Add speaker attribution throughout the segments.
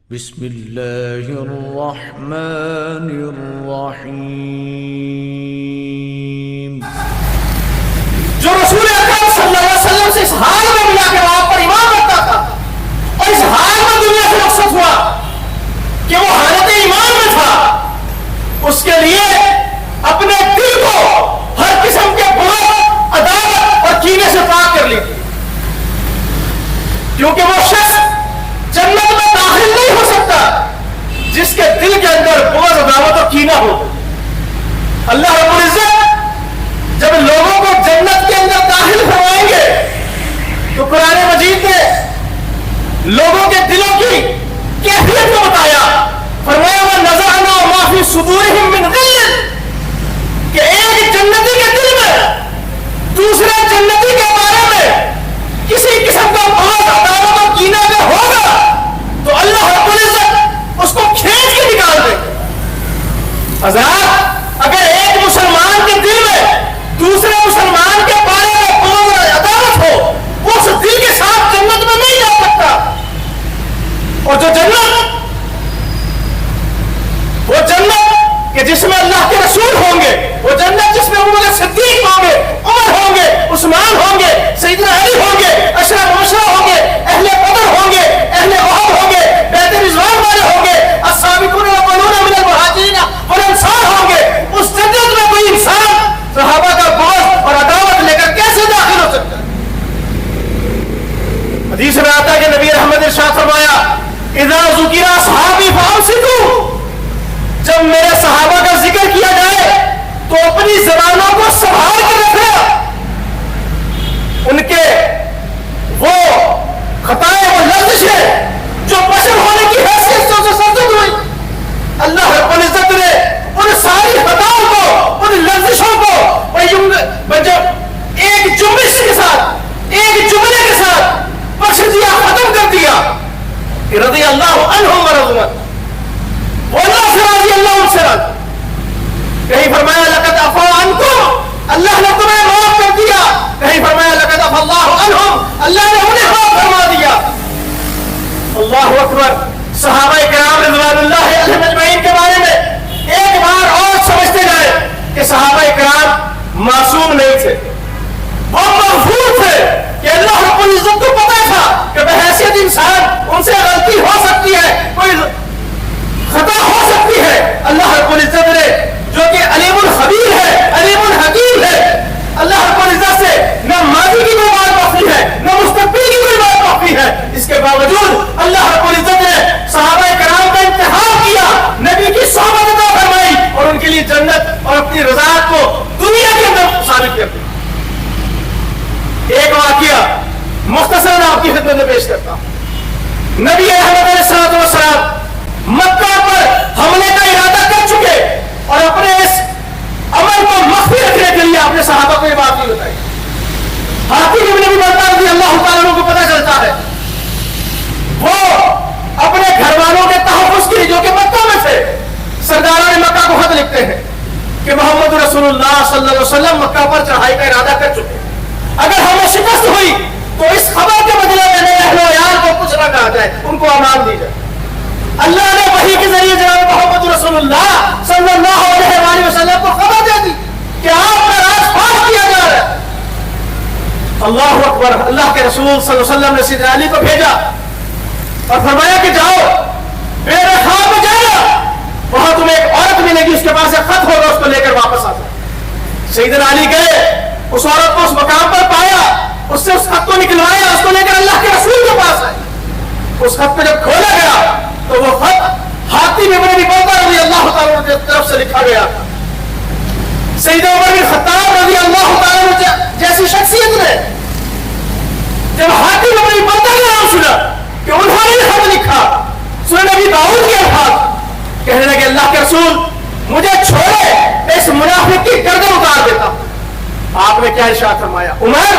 Speaker 1: بسم اللہ الرحمن الرحیم۔
Speaker 2: جو رسول اکرم صلی اللہ علیہ وسلم سے اس حال میں ملا کہ آپ پر ایمان رکھتا تھا اور اس حال میں دنیا سے رخصت ہوا کہ وہ حالت ایمان میں تھا، اس کے لیے اپنے دل کو ہر قسم کے بغض، عداوت اور کینے سے پاک کر لی، کیونکہ وہ شخص جنت میں داخل نہیں ہو سکتا جس کے دل کے اندر بغض، عداوت اور کینہ ہو۔ اللہ رب العزت جب لوگوں کو جنت کے اندر داخل کروائیں گے تو قرآن مجید نے لوگوں کے دلوں کی کیفیت کو بتایا، فرمایا وَنَزَعْنَا مَا فِي صُدُورِهِم مِّن غِلٍّ، کہ ایک جنتی کے دل میں دوسرے جنتی کے بارے میں کسی قسم کا بغض، عداوت اور کینہ اگر ہوگا تو اللہ رب العزت اس کو کھینچ کے نکال دے۔ حضرات، اگر ایک مسلمان کے دل میں دوسرے مسلمان کے بارے میں بغض اور عداوت ہو، وہ اس دل کے ساتھ جنت میں نہیں جا سکتا۔ اور جو جنت کہ جس میں اللہ کے رسول ہوں گے، وہ جنت جس میں ابو بکر صدیق ہوں گے، عمر ہوں گے، عثمان ہوں گے، سیدنا علی ہوں گے، اشرف مبشرہ ہوں گے، اہل بدر ہوں گے، اہل احد ہوں گے، بیت رضوان والے ہوں گے، السابقون الاولون من المہاجرین والانصار ہوں گے، اس جنت میں کوئی انسان صحابہ کا بغض اور عداوت لے کر کیسے داخل ہو سکتا ہے؟ حدیث میں آتا ہے کہ نبی رحمت ارشاد فرمایا اذا ذکر اصحابی فانصتوا، جب میرے صحابہ کا ذکر کیا جائے تو اپنی زبانوں کو سنبھال کر رکھنا، ان کے وہ خطائیں، وہ لفظیں جو بشر ہونے کی حیثیت سے اسے سرزد ہوئی، اللہ رب العزت نے ان ساری خطاؤں کو، ان لفظوں کو جب ایک جملے کے ساتھ، ایک جملے کے ساتھ بخش دیا، ختم کر دیا کہ رضی اللہ عنہم ورضوا عنہ، وہ اللہ سے راضی، اللہ ان سے راضی۔ کہیں فرمایا لقد عفا عنکم، اللہ نے تمہیں معاف کر دیا، کہیں فرمایا لقد عفا اللہ عنہم، اللہ نے انہیں معاف فرما دیا۔ اللہ اکبر۔ صحابہ کرام رضوان اللہ علیہم اجمعین کے بارے میں ایک بار اور سمجھتے جائے کہ صحابہ کرام معصوم نہیں تھے، وہ مغفور تھے، کہ اللہ رب العزت کو پتا تھا کہ بحیثیت انسان ان سے غلطی ہو سکتی ہے، کوئی خطا ہو سکتی ہے۔ اللہ رب العزت نے جو کہ علیم الخبیر ہے، علیم الحکیم ہے، اللہ رب العزت سے نہ ماضی کی کوئی بات معافی ہے، نہ مستقبل کی کوئی بات معافی ہے، اس کے باوجود اللہ رب العزت نے صحابہ کرام کا امتحان کیا، نبی کی صحبت عطا فرمائی اور ان کے لیے جنت اور اپنی رضاعت کو دنیا کے اندر ثابت کیا۔ ایک واقعہ مختصراً آپ کی خدمت میں پیش کرتا ہوں۔ نبی احمد علیہ السلام مکہ پر حملے کا ارادہ کر چکے اور اپنے اس عمل کو مخفی رکھنے کے لیے اپنے صحابہ کو یہ بات نہیں بتائی۔ حاتم بن ابی بلتع رضی اللہ تعالیٰ عنہ کو پتہ چلتا ہے، وہ اپنے گھر والوں کے تحفظ کے لیے جو کہ مکہ میں تھے، سرداران مکہ کو خط لکھتے ہیں کہ محمد رسول اللہ صلی اللہ علیہ وسلم مکہ پر چڑھائی کا ارادہ کر چکے، اگر ہمیں شکست ہوئی تو اس خبر کے بدلے میں اہل و عیال کو کچھ نہ کہا جائے، ان کو امان دی جائے۔ اللہ نے وحی کے ذریعے جناب محمد رسول اللہ صلی اللہ علیہ وآلہ وسلم کو خبر دے دی کہ آپ کا راز فاش کیا جا رہا ہے۔ اللہ اکبر۔ اللہ کے رسول صلی اللہ علیہ وسلم نے سیدنا علی کو بھیجا اور فرمایا کہ جاؤ میرے خواب میں جانا، وہاں تمہیں ایک عورت ملے گی، اس کے پاس ایک خط ہوگا، اس کو لے کر واپس آ جاؤ۔ سیدنا علی گئے، اس عورت کو اس مقام پر پایا، اس سے اس خط کو نکلوایا، اس کو لے کر اللہ کے رسول کے پاس آئے۔ اس خط کو جب کھولا گیا تو وہ خط حاتم بن ابی بلتع رضی اللہ تعالیٰ عنہ کی طرف سے لکھا گیا تھا۔ سیدنا عمر بن خطاب رضی اللہ تعالیٰ عنہ جیسی شخصیت نے جب حاتم بن ابی بلتع کا نام سنا کہ انہوں نے خط لکھا، سنن نبی داؤد کے الفاظ، کہنے لگے اللہ کے رسول مجھے چھوڑے، اس منافق کی گردن اتار دیتا ہوں۔ آپ نے کیا ارشاد فرمایا؟ عمر،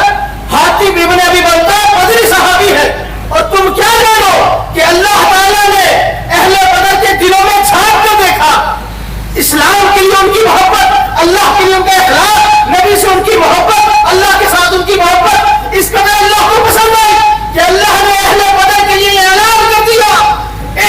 Speaker 2: حاتم ابن ابی بلتع بدری صحابی ہے اور تم کیا جانو کہ اللہ تعالیٰ نے اہل بدر کے دلوں میں جھانک کر دیکھا، اسلام کے لیے ان کی محبت، اللہ کے لیے ان کا اخلاص، نبی سے ان کی محبت، اللہ کے ساتھ ان کی محبت اس قدر اللہ کو پسند آئی کہ اللہ نے اہل بدر کے لیے اعلان کر دیا اے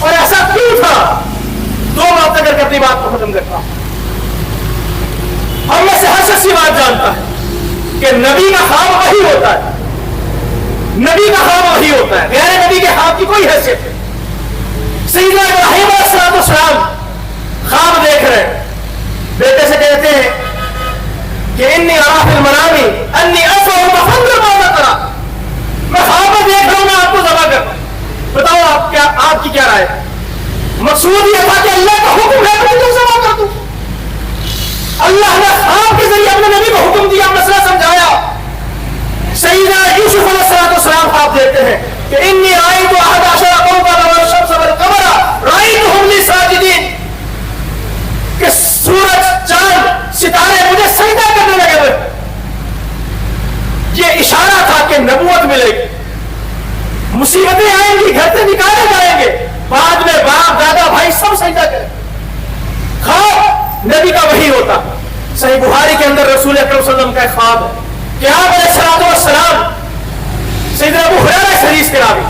Speaker 2: اور ایسا کیوں تھا؟ دو بات اگر اپنی بات کو ختم کرتا ہوں. ہم میں سے ہر شخص یہ بات جانتا ہے کہ نبی کا خواب وہی ہوتا ہے. نبی کا خواب وہی ہوتا ہے, غیر نبی کے خواب کی کوئی حیثیت نہیں. سیدنا ابراہیم علیہ السلام خواب دیکھ رہے ہیں, بیٹے سے کہتے ہیں کہ انی ارا فی المنام انی اذبحک فانظر ماذا تری, میں خواب میں دیکھ رہا ہوں میں آپ کو ذبح کرتا ہوں, بتاؤ آپ کی کیا رائے ہے؟ مقصود یہ تھا کہ اللہ کا حکم ہے کہ تم ذبح کر دو. اللہ نے خواب کے ذریعے اپنے نبی کو حکم دیا, مسئلہ سمجھایا. سیدنا یوسف علیہ السلام خواب دیتے ہیں کہ انی رأیت احد عشر کوكبا والشمس والقمر رأیتهم لی ساجدین, کہ سورج چاند ستارے مجھے سجدہ کرنے لگے ہوئے. یہ اشارہ تھا کہ نبوت ملے گی, مصیبتیں آئیں گی, گھر سے نکالے جائیں گے, بعد میں باپ دادا بھائی سب سجدہ کریں. خواب نبی کا وہی ہوتا. صحیح بخاری کے اندر رسول اکرم صلی اللہ علیہ وسلم کا ایک خواب ہے کہ آپ علیہ الصلوۃ والسلام, سیدنا ابو ہریرہ اس حدیث کے راوی,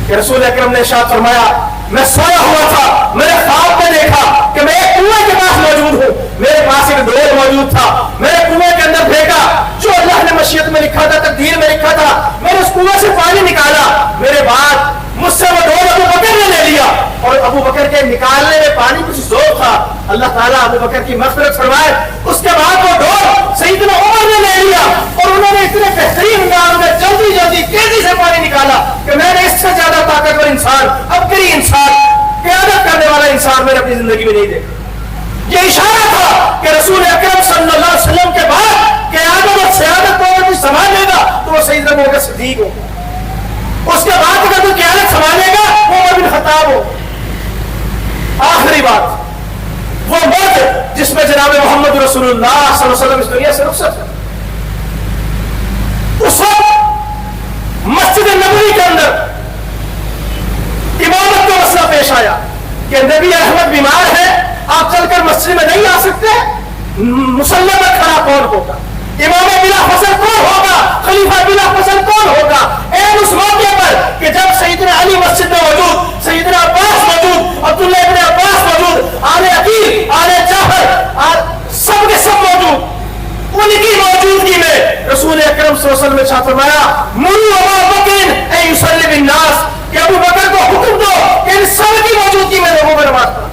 Speaker 2: کہ رسول اکرم نے ارشاد فرمایا میں سویا ہوا تھا, میں نے خواب میں دیکھا کہ میں ایک کنویں کے پاس موجود ہوں, میرے پاس ایک ڈول موجود تھا, میں نے کنویں کے اندر پھینکا, جو اللہ نے مشیت میں لکھا تھا, تقدیر میں لکھا تھا, میں نے اس کنویں سے پانی نکالا. میرے بعد مجھ سے وہ ڈول ابو بکر نے لے لیا, اور ابو بکر کے نکالنے میں پانی کچھ زور تھا, اللہ تعالیٰ ابو بکر کی مغفرت فرمائے. اس کے بعد وہ ڈول سیدنا عمر نے لے لیا, اور انہوں نے اتنے بہترین انداز میں جلدی جلدی تیزی سے پانی نکالا کہ میں نے اس سے زیادہ طاقتور انسان, عبقری انسان, قیادت کرنے والا انسان میں نے اپنی زندگی میں نہیں دیکھا. یہ اشارہ تھا کہ رسول اکرم صلی اللہ علیہ وسلم کے بعد قیادت اور سیادت کو اگر کوئی سنبھالے گا تو وہ سیدنا ابو بکر صدیق ہو, اس کے بعد اگر کوئی قیادت سنبھالے گا وہ عمر بن خطاب ہو. آخری بات, وہ موت جس میں جناب محمد رسول اللہ صلی اللہ علیہ وسلم اس دنیا سے رخصت ہے, اس وقت مسجد نبوی کے اندر امامت کا مسئلہ پیش آیا کہ نبی احمد بیمار ہے, آپ چل کر مسجد میں نہیں آ سکتے, مصلی میں کھڑا کون ہوگا, امام بلا فصل کون ہوگا, خلیفہ بلا فصل کون ہوگا. اس موقع پر کہ جب سیدنا علی مسجد میں موجود, سیدنا عباس موجود, عبداللہ ابن عباس موجود, آل عقیل, آل جعفر, سب کے سب موجود, ان کی موجودگی میں رسول اکرم صلی اللہ علیہ وسلم نے ارشاد فرمایا مروا ابا بکر ان یصلی بالناس, کہ ابو بکر کو حکم دو کہ ان سب کی موجودگی میں لوگوں میں نماز پڑھو.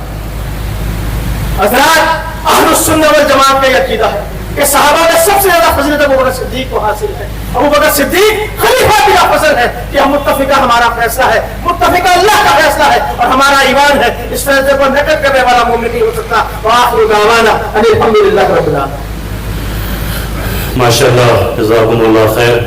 Speaker 2: حضرات اہل السنہ والجماعت کا یہ عقیدہ ہے کہ صحابہ میں سب سے زیادہ فضیلت ابو بکر صدیق کو حاصل ہے. ابو بکر صدیق خلیفہ بلا فضل ہے کہ ہم متفقہ, ہمارا فیصلہ ہے متفقہ, اللہ کا فیصلہ ہے اور ہمارا ایمان ہے, اس فیصلے پر نقد کرنے والا مومن نہیں ہو سکتا. وآخر دعوانا ان الحمد للہ رب العالمین.
Speaker 3: ماشاءاللہ, جزاکم اللہ خیر.